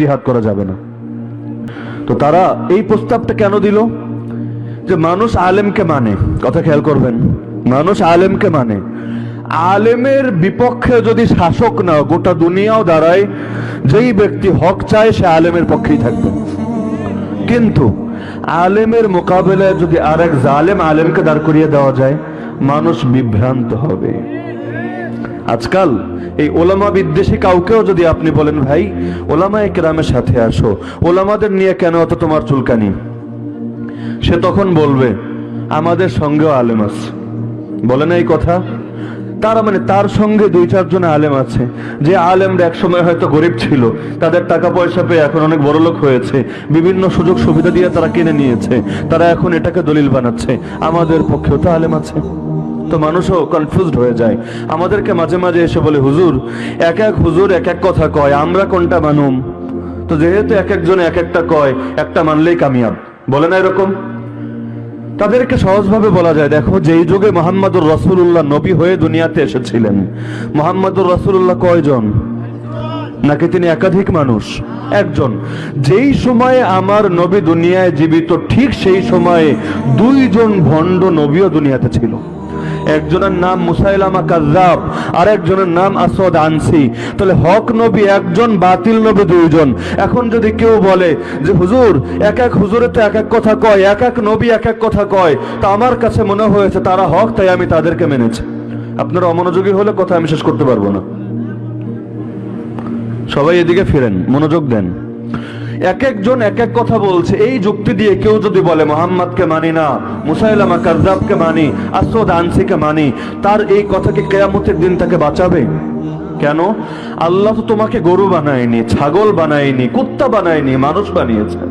জিহাদ করা যাবে না। তো তারা এই প্রস্তাবটা কেন দিল? যে মানুষ আলেমকে মানে, কথা খেয়াল করবেন, মানুষ আলেমকে মানে, আলেমের বিপক্ষে যদি শাসক না গোটা দুনিয়াও দাঁড়ায়, যেই ব্যক্তি হক চায় সে আলেমের পক্ষেই থাকবে। কিন্তু আলেমের মোকাবেলায় যদি আরেক জালেম আলেমকে দাঁড় করিয়ে দেওয়া যায়, মানুষ বিভ্রান্ত হবে। আজকাল এই ওলামা বিদ্বেষী কাউকেও যদি আপনি বলেন ভাই ওলামায়ে কেরামের সাথে আসো, ওলামাদের নিয়ে কেন অত তোমার চুলকানি, সে তখন বলবে আমাদের সঙ্গেও আলেম আছে। বলে না এই কথা? তারা মানে তার সঙ্গে দুই চারজন আলেম আছে, যে আলেমরা একসময় হয়তো গরিব ছিল, তাদের টাকা পয়সা পেয়ে এখন অনেক বড় লোক হয়েছে, বিভিন্ন সুযোগ সুবিধা দিয়ে তারা কিনে নিয়েছে, তারা এখন এটাকে দলিল বানাচ্ছে আমাদের পক্ষেও তো আলেম আছে। তো মানুষও কনফিউজড হয়ে যায়। আমাদেরকে মাঝে মাঝে এসে বলে হুজুর এক এক হুজুর এক এক কথা কয়, আমরা কোনটা মানুম? তো যেহেতু এক একজন এক একটা কয়, একটা মানলেই কামিয়াব, বলে না এরকম? তাদেরকে সহজভাবে বলা যায়, দেখো যেই যুগে মুহাম্মদুর রাসূলুল্লাহ নবী হয়ে দুনিয়াতে এসেছিলেন, মুহাম্মদুর রাসূলুল্লাহ কয়জন? নাকি তিনি একাধিক মানুষ? একজন। যেই সময়ে আমার নবী দুনিয়ায় জীবিত, ঠিক সেই সময়ে দুইজন ভণ্ড নবীও দুনিয়াতে ছিল। একজনের নাম মুসাইলামা কাযযাব, আর একজনের নাম আসওয়াদ আনসি। তাহলে হক নবী একজন, বাতিল নবী দুইজন। এখন যদি কেউ বলে যে হুজুর এক এক হুজুরে তো এক এক কথা কয়, এক এক নবী এক এক কথা কয়, তা আমার কাছে মনে হয়েছে তারা হক, তাই আমি তাদেরকে মেনেছি। আপনারা অমনোযোগী হলে কথা আমি শেষ করতে পারবো না। সবাই এদিকে ফিরেন, মনোযোগ দেন। এক একজন এক এক কথা বলছে। এই যুক্তি দিয়ে কেউ যদি বলে মুহাম্মদকে মানি না, মুসাইলামা কাযযাবকে মানি, আসওয়াদ আনসিকে মানি, তার এই কথাকে কিয়ামতের দিন তাকে বাঁচাবে? কেন? আল্লাহ তো তোমাকে গরু বানায়নি, ছাগল বানায়নি, কুত্তা বানায়নি, মানুষ বানিয়েছেন,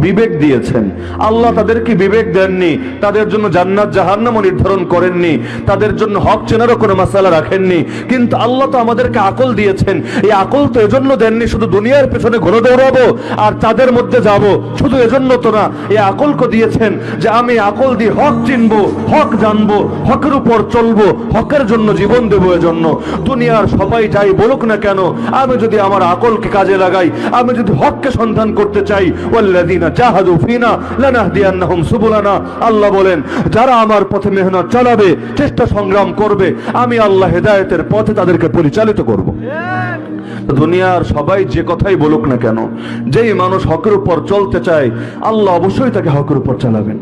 বিবেক দিয়েছেন। আল্লাহ তাদেরকে বিবেক দেননি, তাদের জন্য জান্নাত জাহান্নামও নির্ধারণ করেননি, তাদের জন্য হক চেনারও কোনো মাসালা রাখেননি। কিন্তু আল্লাহ তো আমাদেরকে আকল দিয়েছেন। এই আকল তো এজন্য দেননি শুধু দুনিয়ার পেছনে ঘুরে দৌড়াবো আর তাদের মধ্যে যাব, শুধু এজন্য তো না। এই আকলকে দিয়েছেন যে আমি আকল দিয়ে হক চিনবো, হক জানবো, হকের উপর চলবো, হকের জন্য জীবন দেবো। এজন্য দুনিয়ার সবাই যাই বলুক না কেন, আমি যদি আমার আকলকে কাজে লাগাই, আমি যদি হককে সন্ধান করতে চাই, ওয়াল্লাযীনা জাহাদু ফিনা লানাহদিয়ান্নাহুম সুবুলানা, আল্লাহ বলেন যারা আমার পথে মেহনত চালাবে, চেষ্টা সংগ্রাম করবে, আমি আল্লাহ হেদায়েতের পথে তাদেরকে পরিচালিত করব। দুনিয়ার সবাই যে কথাই বলুক না কেন, যেই মানুষ হকের উপর চলতে চায়, আল্লাহ অবশ্যই তাকে হকের উপর চালাবেন।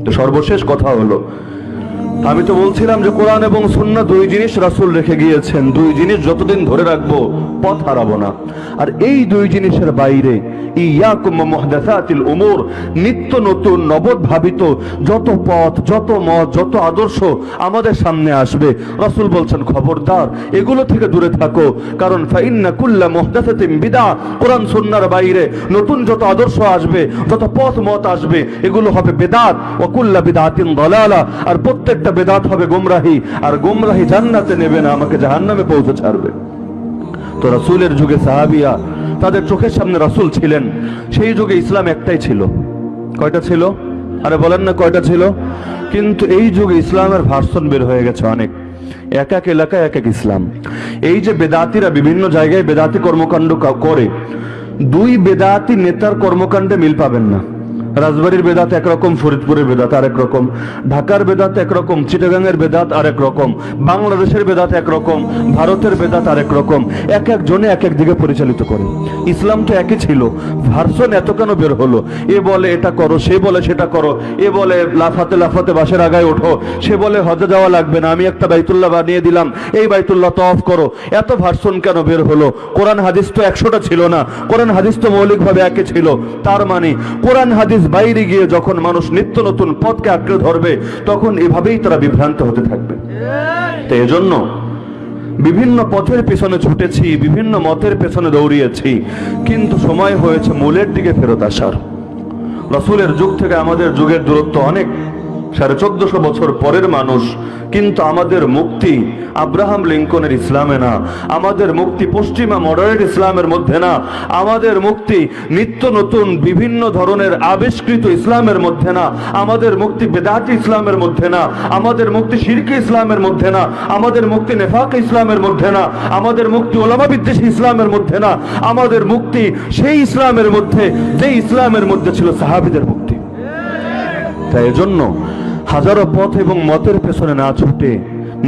তো সর্বশেষ কথা হলো, আমি তো বলছিলাম যে কোরআন এবং সুন্নাহ দুই জিনিস রাসূল রেখে গিয়েছেন, দুই জিনিস যতদিন ধরে রাখবো পথ হারাবো না। আর এই দুই জিনিসের বাইরে ইয়াকুম মুহদাসাতিল উমুর, নিত্য নতুন নবদ্ভাবিত যত পথ, যত মত, যত আদর্শ আমাদের সামনে আসবে, রাসূল বলছেন খবরদার এগুলো থেকে দূরে থাকো। কারণ ফাইন্না কুল্লা মুহদাসাতিন বিদআহ, কোরআন সুন্নাহর বাইরে নতুন যত আদর্শ আসবে, যত পথ মত আসবে, এগুলো হবে বিদআত। ওয়া কুল্লা বিদআতিন দালালা, আর প্রত্যেকটা বিদআত হবে গোমরাহি, আর গোমরাহি জান্নাতে নেবে না, আমাকে জাহান্নামে পৌঁছে ছাড়বে। তো রাসূলের যুগে সাহাবিয়া, তাদের চোখের সামনে রাসূল ছিলেন। সেই যুগে ইসলাম একটাই ছিল। কয়টা ছিল? আরে বলেন না কয়টা ছিল? কিন্তু এই যুগে ইসলামের ভার্সন বের হয়ে গেছে অনেক, এক এক এলাকায় এক এক ইসলাম। এই যে বেদাতিরা বিভিন্ন জায়গায় বেদাতি কর্মকাণ্ড করে, দুই বেদাতি নেতার কর্মকাণ্ডে মিল পাবেন না। রাজবাড়ির বেদাত একরকম, ফরিদপুরের বেদাত আরেক রকম, ঢাকার বেদাত একরকম, চিটাগাংয়ের বেদাত আরেক রকম, বাংলাদেশের বেদাত একরকম, ভারতের বেদাত আরেক রকম। এক একজনে এক এক দিকে পরিচালিত করে। ইসলাম তো একই ছিল, ভার্সন এত কেন বের হলো? এ বলে এটা করো, সে বলে সেটা করো, এ বলে লাফাতে লাফাতে বাসের আগায় ওঠো, সে বলে হজে যাওয়া লাগবে না, আমি একটা বাইতুল্লাহ বানিয়ে দিলাম, এই বাইতুল্লাহ তওয়াফ করো। এত ভার্সন কেন বের হলো? কোরআন হাদিস তো 100টা ছিল না, কোরআন হাদিস তো মৌলিকভাবে একই ছিল। তার মানে কোরআন হাদিস বাইরে গিয়ে যখন মানুষ নিত্য নতুন পথকে আঁকড়ে ধরবে, তখন এভাবেই তারা বিভ্রান্ত হতে থাকবে। তো এজন্য বিভিন্ন পথের পেছনে ছুটেছি, বিভিন্ন মতের পেছনে দৌড়িয়েছি, কিন্তু সময় হয়েছে মূলের দিকে ফেরত আসার। রাসূলের যুগ থেকে আমাদের যুগের দূরত্ব অনেক, 1450 বছর পরের মানুষ, কিন্তু আমাদের মুক্তি আব্রাহাম লিঙ্কনের ইসলামে না, আমাদের মুক্তি পশ্চিমা মডার্ন ইসলামের মধ্যে না, আমাদের মুক্তি নিত্য নতুন বিভিন্ন ধরনের আবিষ্কৃত ইসলামের মধ্যে না, আমাদের মুক্তি বেদাতি ইসলামের মধ্যে না, আমাদের মুক্তি শিরকি ইসলামের মধ্যে না, আমাদের মুক্তি নেফাক ইসলামের মধ্যে না, আমাদের মুক্তি ওলামা বিদ্বেষী ইসলামের মধ্যে না, আমাদের মুক্তি সেই ইসলামের মধ্যে যে ইসলামের মধ্যে ছিল সাহাবীদের মুক্তি। তাই এজন্য হাজারো পথ এবং মতের পেছনে না ছুটে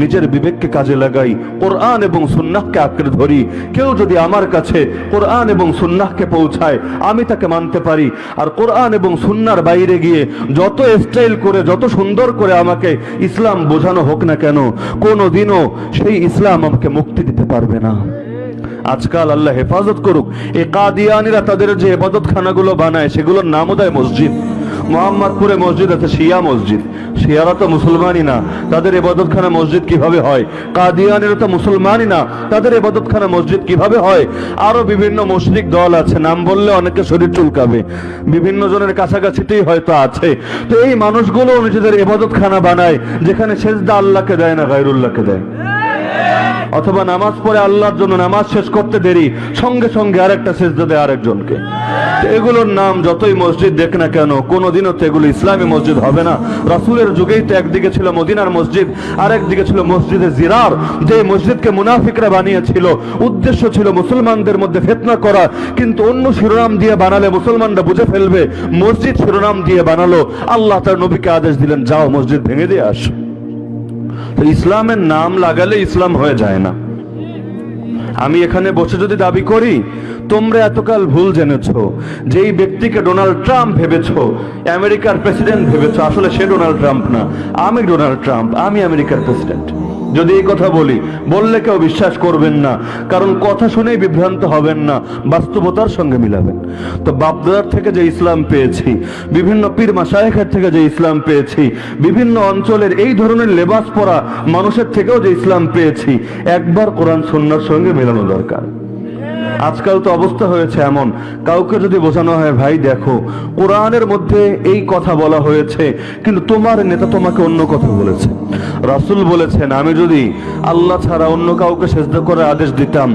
নিজের বিবেককে কাজে লাগাই, কোরআন এবং সুন্নাহকে আঁকড়ে ধরি। কেউ যদি আমার কাছে কোরআন এবং সুন্নাহকে পৌঁছায়, আমি তাকে মানতে পারি। আর কোরআন এবং সুন্নাহর বাইরে গিয়ে যত স্টাইল করে, যত সুন্দর করে আমাকে ইসলাম বোঝানো হোক না কেন, কোনোদিনও সেই ইসলাম আমাকে মুক্তি দিতে পারবে না। আজকাল আল্লাহ হেফাজত করুক, এই কাদিয়ানিরা তাদের যে ইবাদতখানাগুলো বানায় সেগুলোর নামও দেয় মসজিদ। মোহাম্মদপুরে মসজিদ আছে, শিয়া মসজিদ। শিয়ারা তো মুসলমানই না, তাদের ইবাদতখানা মসজিদ কিভাবে হয়? কাদিয়ানিরা তো মুসলমানই না, তাদের ইবাদতখানা মসজিদ কিভাবে হয়? আরো বিভিন্ন মুশরিক দল আছে, নাম বললে অনেকে শরীর চুলকাবে, বিভিন্ন জনের কাছাকাছিতেই হয়তো আছে। তো এই মানুষগুলো নিজেদের ইবাদতখানা বানায়, যেখানে সেজদা আল্লাহকে দেয় না, গায়রুল্লাহকে দেয়। অথবা নামাজ পড়ে আল্লাহর জন্য নামাজ শেষ করতে দেরি, সঙ্গে সঙ্গে আরেকটা সেজদা দেয় আরেকজনকে। এগুলোর নাম যতই মসজিদ দেখ না কেন, কোনোদিনও তো এগুলো ইসলামী মসজিদ হবে না। রাসূলের যুগেই তো একদিকে ছিল মদিনার মসজিদ, আরেকদিকে ছিল মসজিদে জিরার, যে মসজিদকে মুনাফিকরা বানিয়েছিল। উদ্দেশ্য ছিল মুসলমানদের মধ্যে ফিতনা করা, কিন্তু অন্য শিরোনাম দিয়ে বানালে মুসলমানরা বুঝে ফেলবে। মসজিদ শিরোনাম দিয়ে বানালো, আল্লাহ তার নবীকে আদেশ দিলেন, যাও মসজিদ ভেঙে দিয়ে আসো। তো ইসলামের নাম লাগালে ইসলাম হয়ে যায় না। আমি এখানে বসে যদি দাবি করি তোমরা এতকাল ভুল জেনেছো, যেই ব্যক্তিকে ডোনাল্ড ট্রাম্প ভেবেছো, আমেরিকার প্রেসিডেন্ট ভেবেছো, আসলে সে ডোনাল্ড ট্রাম্প না, আমি ডোনাল্ড ট্রাম্প, আমি আমেরিকার প্রেসিডেন্ট। যদি এই কথা বললে কেউ বিশ্বাস করবেন না, কারণ কথা শুনেই বিভ্রান্ত হবেন না, বাস্তবতার সঙ্গে মিলাবেন। তো বাপদাদার থেকে যে ইসলাম পেয়েছি, বিভিন্ন পীর মাশায়েখের থেকে যে ইসলাম পেয়েছি, বিভিন্ন অঞ্চলের এই ধরনের লেবাস পরা মানুষের থেকেও যে ইসলাম পেয়েছি, একবার কোরআন সুন্নাহর সঙ্গে মেলানো দরকার। আজকাল তো অবস্থা হয়েছে এমন, কাউকে যদি বোঝানো হয়, ভাই দেখো কোরআনের মধ্যে এই কথা বলা হয়েছে, কিন্তু তোমার নেতা তোমাকে অন্য কথা বলেছে। রাসূল বলেছেন, আমি যদি আল্লাহ ছাড়া অন্য কাউকে সেজদা করার আদেশ দিতাম,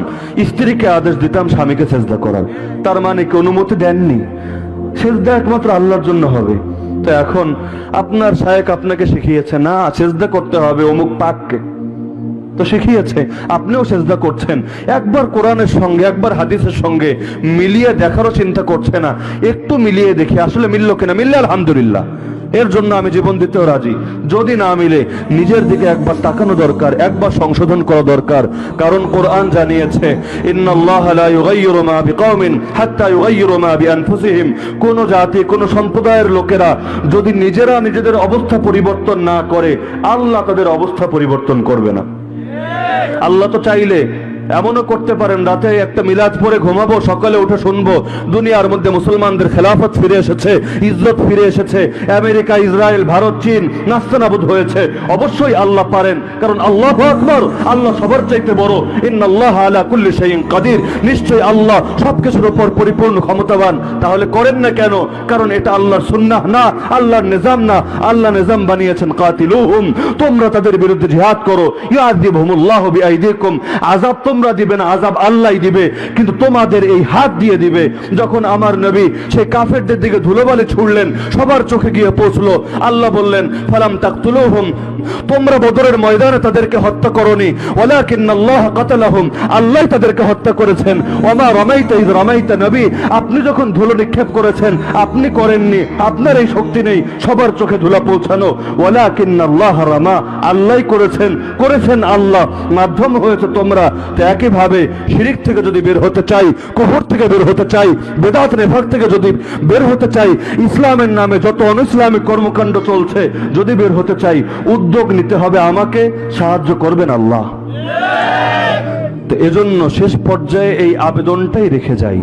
স্ত্রীকে আদেশ দিতাম স্বামীকে সেজদা করার, তার মানে কি অনুমতি দেননি? সেজদা একমাত্র আল্লাহর জন্য হবে। তো এখন আপনার শায়েখ আপনাকে শিখিয়েছে না সেজদা করতে হবে অমুক পাককে, তো শিখিয়েছে, আপনিও সেজদা করছেন। একবার কোরআনের সঙ্গে, একবার হাদিসের সঙ্গে মিলিয়ে দেখারও চিন্তা করছে না, একটু মিলিয়ে দেখি আসলে মিলল কিনা। মিললে আলহামদুলিল্লাহ, এর জন্য আমি জীবন দিতেও রাজি। যদি না মিলে নিজের দিকে একবার তাকানো দরকার, একবার সংশোধন করা দরকার। কারণ কোরআন জানিয়েছে, ইন্নাল্লাহা লা ইউগাইয়িরু মা বিকওমিন হাত্তা ইউগাইয়িরু মা বিআনফুসিহিম। কোন জাতি, কোন সম্প্রদায়ের লোকেরা যদি নিজেরা নিজেদের অবস্থা পরিবর্তন না করে, আল্লাহ তাদের অবস্থা পরিবর্তন করবে না। আল্লাহ তো চাইলে এমনও করতে পারেন, রাতে একটা মিলাদ পরে ঘুমাবো, সকালে উঠে শুনবো দুনিয়ার মধ্যে মুসলমানদের খেলাফত ফিরে এসেছে, ইজ্জত ফিরে এসেছে, আমেরিকা, ইসরায়েল, ভারত, চীন নাস্তানাবুদ হয়েছে। অবশ্যই আল্লাহ পারেন, কারণ আল্লাহু আকবার, আল্লাহ সবার চাইতে বড়। ইন্নাল্লাহা আলা কুল্লি শাইইন কাদির, নিশ্চয়ই আল্লাহ সবকিছুর উপর পরিপূর্ণ ক্ষমতাবান। তাহলে করেন না কেন? কারণ এটা আল্লাহর সুন্নাহ না, আল্লাহর নিজাম না। আল্লাহ নিজাম বানিয়েছেন, কাতিলুহুম, তোমরা তাদের বিরুদ্ধে জিহাদ করো, ইউআযিবহুমুল্লাহু বিআইদিকুম, আযাব তোমরা দিবে না, আযাব আল্লাহই দিবে, কিন্তু তোমাদের এই হাত দিয়ে দিবে। যখন আমার নবী সেই কাফেরদের দিকে ধুলোবালি ছুড়লেন, সবার চোখে গিয়ে পৌঁছলো, আল্লাহ বললেন, ফালাম তাকতুলুহুম, তোমরা বদরের ময়দানে তাদেরকে হত্যা করোনি, ওয়ালাকিন্নাল্লাহ কাতালাহুম, আল্লাহ তাদেরকে হত্যা করেছেন। ওমা রামাইতা ইয রামাইতা, নবী আপনি যখন ধুলো নিক্ষেপ করেছেন আপনি করেননি, আপনার এই শক্তি নেই সবার চোখে ধুলা পৌঁছানো। ওয়ালাকিন্নাল্লাহ রামা, আল্লাহই করেছেন আল্লাহ, মাধ্যম হয়েছে তোমরা। তো একইভাবে শিরিক থেকে যদি বের হতে চাই, কুফর থেকে বের হতে চাই, বেদাত নেফাক থেকে যদি বের হতে চাই, ইসলামের নামে যত অনইসলামিক কর্মকাণ্ড চলছে যদি বের হতে চাই, উদ্যোগ নিতে হবে আমাকে, সাহায্য করবেন আল্লাহ। তো এজন্য শেষ পর্যায়ে এই আবেদনটাই রেখে যাই,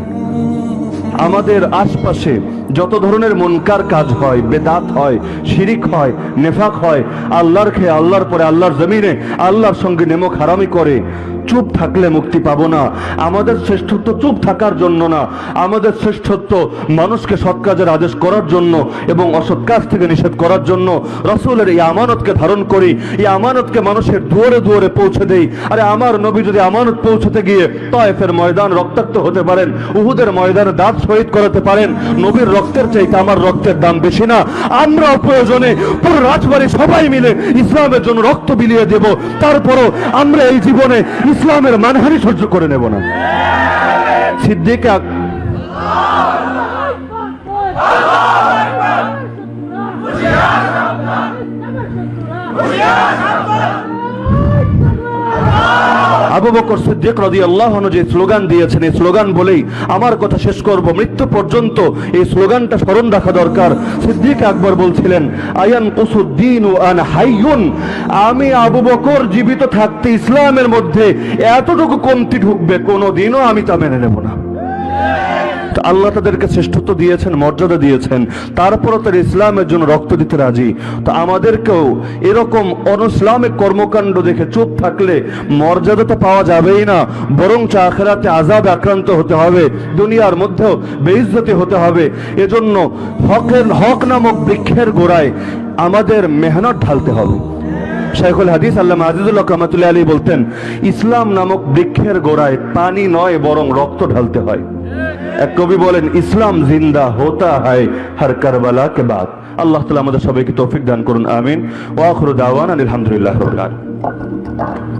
আমাদের আশপাশে যত ধরনের মুনকার কাজ হয়, বেদাত হয়, শিরিক হয়, নেফাক হয়, আল্লাহর খেয়ে আল্লাহর পরে আল্লাহর জমিনে আল্লাহর সঙ্গে নেমক হারামি করে, চুপ থাকলে মুক্তি পাবো না। আমাদের শ্রেষ্ঠত্ব চুপ থাকার জন্য না, আমাদের শ্রেষ্ঠত্ব মানুষকে সৎ কাজের আদেশ করার জন্য এবং অসৎ কাজ থেকে নিষেধ করার জন্য। রাসূলের এই আমানতকে ধারণ করি, এই আমানতকে মানুষের দুয়ারে দুয়ারে পৌঁছে দেই। আরে আমার নবী যদি আমানত পৌঁছতে গিয়ে তায়েফের ময়দান রক্তাক্ত হতে পারেন, উহুদের ময়দানে দাঁত শহীদ করাতে পারেন, নবীর রক্তের চাইতে আমার রক্তের দাম বেশি না? আমরাও প্রয়োজনে পুরো রাজবাড়ি সবাই মিলে ইসলামের জন্য রক্ত বিলিয়ে দেব, তারপরও আমরা এই জীবনে ইসলামের মানহানি সহ্য করে নেব না। সিদ্দিক আবু বকর সিদ্দিক রাদিয়াল্লাহু আনহু যে স্লোগান দিয়েছেন, এই স্লোগান বলেই আমার কথা শেষ করব। মৃত্যু পর্যন্ত এই স্লোগানটা স্মরণ রাখা দরকার। সিদ্দিক আকবর বলছিলেন, আয়ান কুসুদ্দিন আন হাইয়ুন, আমি আবু বকর জীবিত থাকতে ইসলামের মধ্যে এতটুকু কমতি ঢুকবে কোনোদিনও আমি তা মেনে নেব না। আল্লাহ তাদেরকে শ্রেষ্ঠত্ব দিয়েছেন, মর্যাদা দিয়েছেন, তারপরও তার ইসলামের জন্য রক্ত দিতে রাজি। তো আমাদেরকেও এরকম অনইসলামিক কর্মকাণ্ড দেখে চুপ থাকলে মর্যাদা তো পাওয়া যাবেই না, বরং আখিরাতে আযাবে আক্রান্ত হতে হবে, দুনিয়ার মধ্যেও বেইজ্জতি হতে হবে। এজন্য হক নামক বৃক্ষের গোড়ায় আমাদের মেহনত ঢালতে হবে। শাইখুল হাদিস আল্লামা আজিজুল্লাহ কামাতুল্লাহ আলী বলতেন, ইসলাম নামক বৃক্ষের গোড়ায় পানি নয় বরং রক্ত ঢালতে হয়। এক কবি বলেন, ইসলাম জিন্দা হোতা হয় হর কারবালা কে বাদ। আল্লাহ তাআলা আমাদের সবাইকে তৌফিক দান করুন, আমিন। ওয়া আখিরু দাওয়ানা আলহামদুলিল্লাহি রাব্বিল আলামিন।